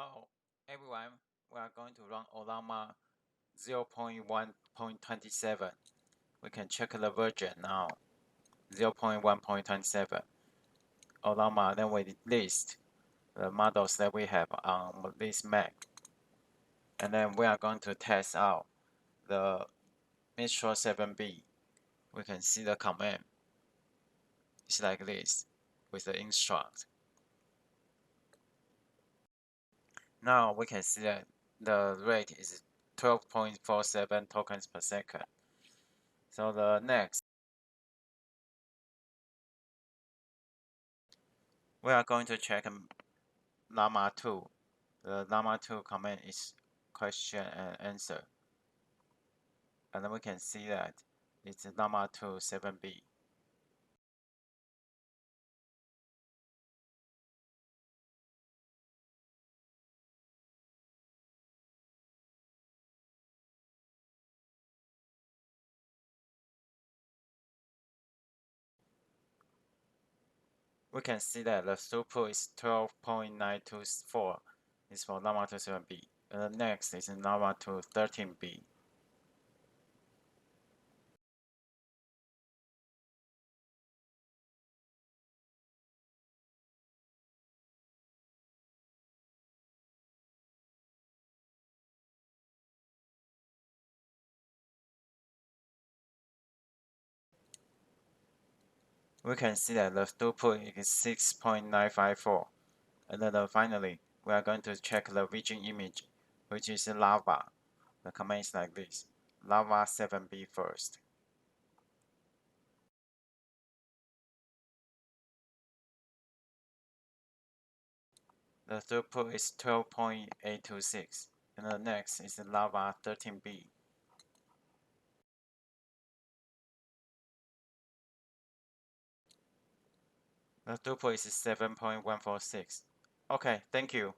Hello everyone, we are going to run Ollama 0.1.27. We can check the version now, 0.1.27. Ollama, then we list the models that we have on this Mac. And then we are going to test out the Mistral 7B. We can see the command. It's like this, with the instruct. Now we can see that the rate is 12.47 tokens per second. So the next, we are going to check Llama 2. The Llama 2 command is question and answer. And then we can see that it's Llama 2 7B. We can see that the throughput is 12.924. It's for Llama 2 7B. And the next is Llama 2 13B. We can see that the throughput is 6.954. And then finally, we are going to check the vision image, which is lava. The command is like this, lava 7B first. The throughput is 12.826. And the next is lava 13B. The throughput is 7.146. Okay, thank you.